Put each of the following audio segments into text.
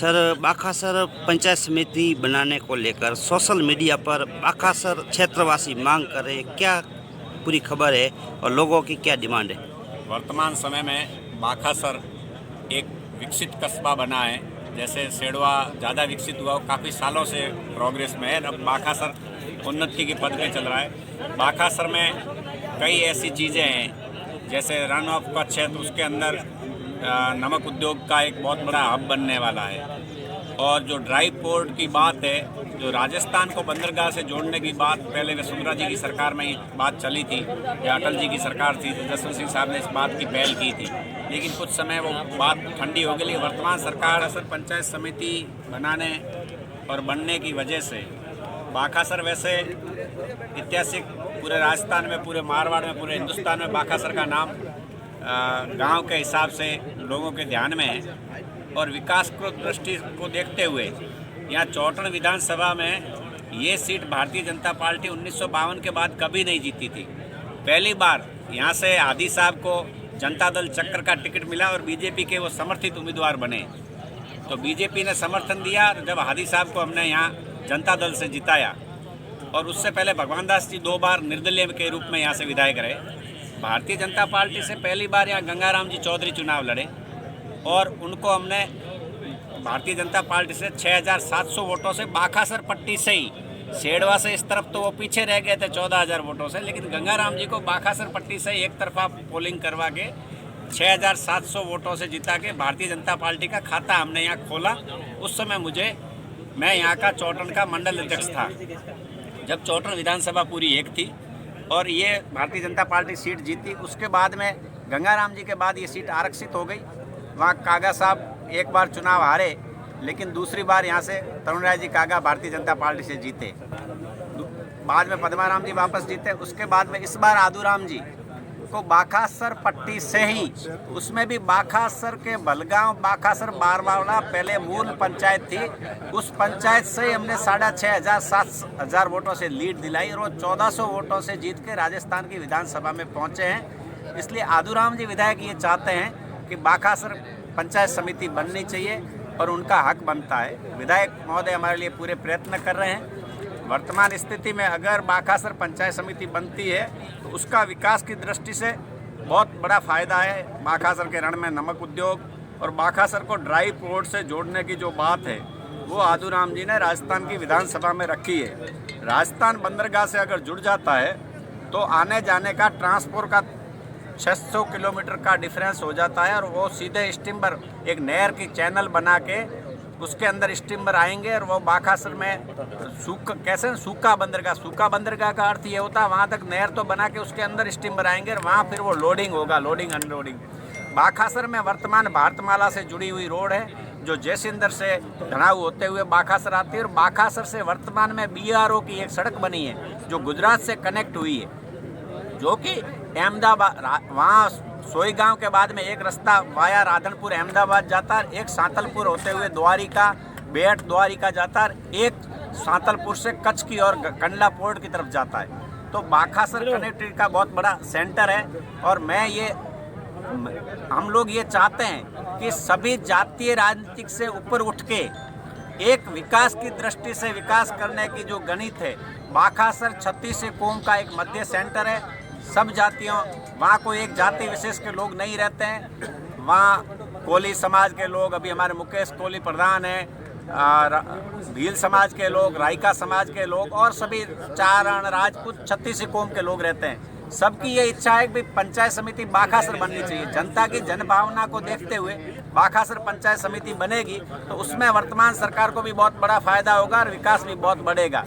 Sir, Bakhasar panchayat समिति बनाने को लेकर सोशल मीडिया पर बाखासर क्षेत्रवासी मांग कर रहे हैं, क्या पूरी खबर है और लोगों की क्या डिमांड है? वर्तमान समय में बाखासर एक विकसित कस्बा बना है। जैसे सेडवा ज़्यादा विकसित हुआ, काफ़ी सालों से प्रोग्रेस में है। अब बाखासर उन्नति की पद पे चल रहा है। बाखासर में कई ऐसी चीज़ें हैं, जैसे रन ऑफ कच्छ है तो उसके अंदर नमक उद्योग का एक बहुत बड़ा हब बनने वाला है। और जो ड्राई पोर्ट की बात है, जो राजस्थान को बंदरगाह से जोड़ने की बात पहले वसुंधरा जी की सरकार में ये बात चली थी, या अटल जी की सरकार थी तो जसवंत सिंह साहब ने इस बात की पहल की थी, लेकिन कुछ समय वो बात ठंडी हो गई। लेकिन वर्तमान सरकार असर पंचायत समिति बनाने और बनने की वजह से बाखासर वैसे ऐतिहासिक पूरे राजस्थान में, पूरे मारवाड़ में, पूरे हिंदुस्तान में बाखासर का नाम गांव के हिसाब से लोगों के ध्यान में है। और विकास को दृष्टि को देखते हुए यहाँ चौटन विधानसभा में ये सीट भारतीय जनता पार्टी 1952 के बाद कभी नहीं जीती थी। पहली बार यहाँ से हादी साहब को जनता दल चक्कर का टिकट मिला और बीजेपी के वो समर्थित उम्मीदवार बने, तो बीजेपी ने समर्थन दिया। और जब हादी साहब को हमने यहाँ जनता दल से जिताया, और उससे पहले भगवान दास जी 2 बार निर्दलीय के रूप में यहाँ से विधायक रहे। भारतीय जनता पार्टी से पहली बार यहाँ गंगाराम जी चौधरी चुनाव लड़े और उनको हमने भारतीय जनता पार्टी से 6,700 वोटों से, बाखासर पट्टी से ही, सेडवा से इस तरफ तो वो पीछे रह गए थे 14,000 वोटों से, लेकिन गंगाराम जी को बाखासर पट्टी से एक तरफा पोलिंग करवा के 6,700 वोटों से जिता के भारतीय जनता पार्टी का खाता हमने यहाँ खोला। उस समय मैं यहाँ का चौटन का मंडल अध्यक्ष था, जब चौटन विधानसभा पूरी एक थी और ये भारतीय जनता पार्टी सीट जीती। उसके बाद में गंगाराम जी के बाद ये सीट आरक्षित हो गई। वहाँ कागा साहब एक बार चुनाव हारे, लेकिन दूसरी बार यहाँ से तरुण राय जी कागा भारतीय जनता पार्टी से जीते। बाद में पद्माराम जी वापस जीते। उसके बाद में इस बार आदूराम जी को बाखासर पट्टी से ही, उसमें भी बाखासर के बलगांव, बाखासर बारवाड़ा पहले मूल पंचायत थी, उस पंचायत से ही हमने 6,500-7,000 वोटों से लीड दिलाई और वो 1,400 वोटों से जीत के राजस्थान की विधानसभा में पहुंचे हैं। इसलिए आदूराम जी विधायक ये चाहते हैं कि बाखासर पंचायत समिति बननी चाहिए और उनका हक बनता है। विधायक महोदय हमारे लिए पूरे प्रयत्न कर रहे हैं। वर्तमान स्थिति में अगर बाखासर पंचायत समिति बनती है तो उसका विकास की दृष्टि से बहुत बड़ा फ़ायदा है। बाखासर के रण में नमक उद्योग और बाखासर को ड्राई पोर्ट से जोड़ने की जो बात है वो आदूराम जी ने राजस्थान की विधानसभा में रखी है। राजस्थान बंदरगाह से अगर जुड़ जाता है तो आने जाने का ट्रांसपोर्ट का 600 किलोमीटर का डिफरेंस हो जाता है और वो सीधे स्टीमर, एक नहर की चैनल बना के उसके अंदर स्टीमर आएंगे और वो बाखासर में सूखा बंदरगाह का अर्थ ये होता है वहाँ तक नहर तो बना के उसके अंदर स्टीमर आएंगे और वहाँ फिर वो लोडिंग होगा, लोडिंग अनलोडिंग। बाखासर में वर्तमान भारतमाला से जुड़ी हुई रोड है जो जैसिंदर से धनाऊ होते हुए बाखासर आती है, और बाखासर से वर्तमान में BRO की एक सड़क बनी है जो गुजरात से कनेक्ट हुई है, जो कि अहमदाबाद, वहाँ सोई गांव के बाद में एक रास्ता वाया राधनपुर अहमदाबाद जाता है, एक सांतलपुर होते हुए द्वारिका, बेट द्वारिका जाता है, एक सांतलपुर से कच्छ की और कंडला पोर्ट की तरफ जाता है। तो बाखासर कनेक्टिविटी का बहुत बड़ा सेंटर है। और हम लोग ये चाहते हैं कि सभी जातीय राजनीतिक से ऊपर उठ के एक विकास की दृष्टि से विकास करने की जो गणित है, बाखासर 36 कौम का एक मध्य सेंटर है। सब जातियों, वहाँ कोई एक जाति विशेष के लोग नहीं रहते हैं। वहाँ कोली समाज के लोग, अभी हमारे मुकेश कोली प्रधान हैं, भील समाज के लोग, रायका समाज के लोग और सभी चारण, राजपूत, 36 कौम के लोग रहते हैं। सबकी ये इच्छा है कि पंचायत समिति बाखासर बननी चाहिए। जनता की जनभावना को देखते हुए बाखासर पंचायत समिति बनेगी तो उसमें वर्तमान सरकार को भी बहुत बड़ा फायदा होगा और विकास भी बहुत बढ़ेगा।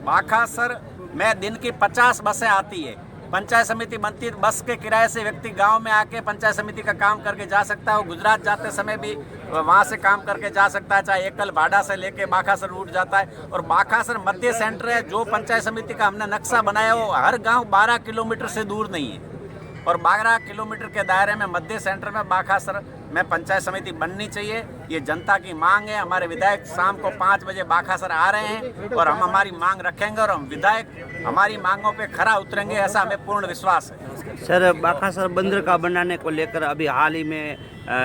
बाखासर में दिन की 50 बसें आती है। पंचायत समिति बनती है, बस के किराए से व्यक्ति गांव में आके पंचायत समिति का काम करके जा सकता है। वो गुजरात जाते समय भी वहां से काम करके जा सकता है, चाहे एकल भाड़ा से लेके बाखासर रूट जाता है। और बाखासर मध्य सेंटर है। जो पंचायत समिति का हमने नक्शा बनाया वो हर गांव 12 किलोमीटर से दूर नहीं है। और 12 किलोमीटर के दायरे में मध्य सेंटर में बाखासर में पंचायत समिति बननी चाहिए। ये जनता की मांग है। हमारे विधायक शाम को 5 बजे बाखासर आ रहे हैं और हम हमारी मांग रखेंगे और हम विधायक हमारी मांगों पे खरा उतरेंगे, ऐसा हमें पूर्ण विश्वास है। सर, बाखासर बंदर का बनाने को लेकर अभी हाल ही में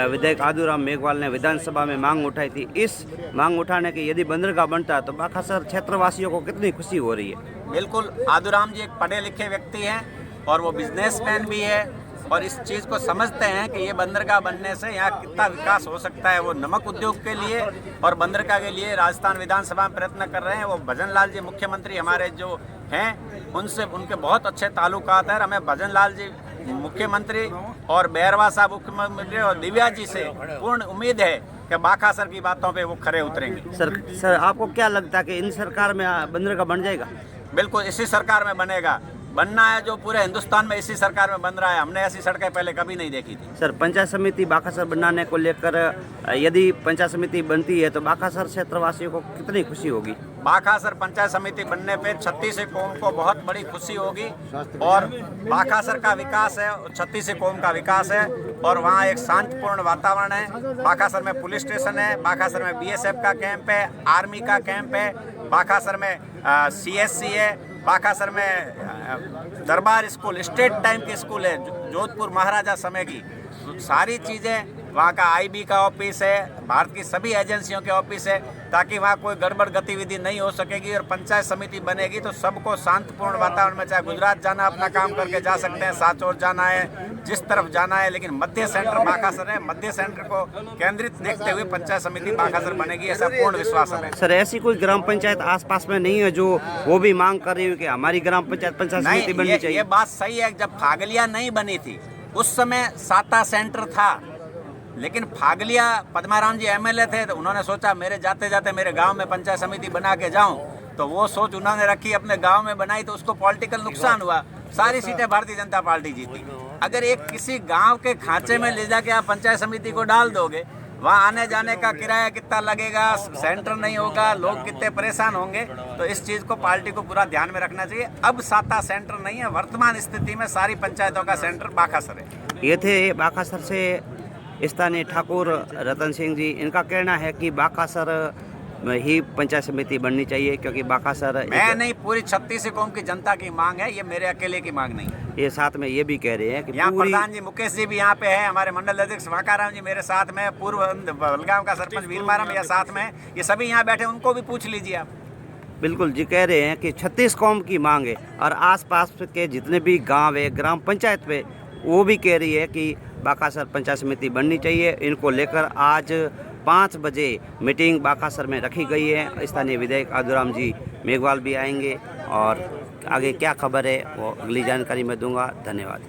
विधायक आदूराम मेघवाल ने विधानसभा में मांग उठाई थी। इस मांग उठाने की यदि बंदरगाह बनता है तो बाखासर क्षेत्रवासियों को कितनी खुशी हो रही है? बिल्कुल, आदूराम जी एक पढ़े लिखे व्यक्ति हैं और वो बिजनेसमैन भी है और इस चीज़ को समझते हैं कि ये बंदरगाह बनने से यहाँ कितना विकास हो सकता है। वो नमक उद्योग के लिए और बंदरगाह के लिए राजस्थान विधानसभा में प्रयत्न कर रहे हैं। वो भजन लाल जी मुख्यमंत्री हमारे जो हैं उनसे उनके बहुत अच्छे ताल्लुकात हैं। हमें भजन लाल जी मुख्यमंत्री और बैरवा साहब मुख्यमंत्री और दिव्या जी से पूर्ण उम्मीद है कि बाखासर की बातों पे वो खरे उतरेंगे। सर, आपको क्या लगता है कि इन सरकार में बंदरगाह बन जाएगा? बिल्कुल, इसी सरकार में बनेगा। बनना है जो पूरे हिंदुस्तान में इसी सरकार में बन रहा है। हमने ऐसी सड़कें पहले कभी नहीं देखी थी। सर, पंचायत समिति बाखासर बनाने को लेकर यदि पंचायत समिति बनती है तो बाखासर क्षेत्रवासियों को कितनी खुशी होगी? बाखासर पंचायत समिति बनने पे 36 कौम को बहुत बड़ी खुशी होगी और बाखासर का विकास है, 36 कौम का विकास है और वहाँ एक शांतिपूर्ण वातावरण है। बाखासर में पुलिस स्टेशन है, बाखासर में BSF का कैंप है, आर्मी का कैंप है, बाखासर में CSC है, बाखासर में दरबार स्कूल स्टेट टाइम की स्कूल है, जोधपुर महाराजा समय की सारी चीज़ें। वहाँ का IB का ऑफिस है, भारत की सभी एजेंसियों के ऑफिस है, ताकि वहाँ कोई गड़बड़ गतिविधि नहीं हो सकेगी और पंचायत समिति बनेगी तो सबको शांतिपूर्ण वातावरण में, चाहे गुजरात जाना अपना काम करके जा सकते हैं, साचौर जाना है, जिस तरफ जाना है, लेकिन मध्य सेंटर बाखासर है। मध्य सेंटर को केंद्रित देखते हुए पंचायत समिति बाखासर बनेगी, ऐसा पूर्ण विश्वास है। सर, ऐसी कोई ग्राम पंचायत आसपास में नहीं है जो वो भी मांग कर रही है कि हमारी ग्राम पंचायत समिति बननी चाहिए? ये बात सही है। जब फागलिया नहीं बनी थी उस समय साता सेंटर था, लेकिन फागलिया पद्माराम जी MLA थे तो उन्होंने सोचा मेरे जाते जाते मेरे गांव में पंचायत समिति बना के जाऊं, तो वो सोच उन्होंने रखी, अपने गांव में बनाई तो उसको पॉलिटिकल नुकसान हुआ, सारी सीटें भारतीय जनता पार्टी जीती। अगर एक किसी गांव के खांचे में ले जाके आप पंचायत समिति को डाल दोगे, वहाँ आने जाने का किराया कितना लगेगा, सेंटर नहीं होगा, लोग कितने परेशान होंगे, तो इस चीज़ को पार्टी को पूरा ध्यान में रखना चाहिए। अब साता सेंटर नहीं है, वर्तमान स्थिति में सारी पंचायतों का सेंटर बाखासर है। ये थे बाखासर से स्थानीय ठाकुर रतन सिंह जी। इनका कहना है कि बाखासर ही पंचायत समिति बननी चाहिए क्योंकि बाखासर मैं नहीं, पूरी 36 कौम की जनता की मांग है, ये मेरे अकेले की मांग नहीं है। ये साथ में ये भी कह रहे हैं कि यहाँ प्रधान जी मुकेश जी भी यहाँ पे है, हमारे मंडल अध्यक्ष वाकाराम जी मेरे साथ में, पूर्व बलगांव का सरपंच वीरमाराम या साथ में, ये सभी यहाँ बैठे, उनको भी पूछ लीजिए आप। बिल्कुल जी, कह रहे हैं कि 36 कौम की मांग है और आसपास के जितने भी गांव है, ग्राम पंचायत पे, वो भी कह रही है कि बाखासर पंचायत समिति बननी चाहिए। इनको लेकर आज 5 बजे मीटिंग बाखासर में रखी गई है। स्थानीय विधायक आदूराम जी मेघवाल भी आएंगे और आगे क्या खबर है वो अगली जानकारी मैं दूंगा। धन्यवाद।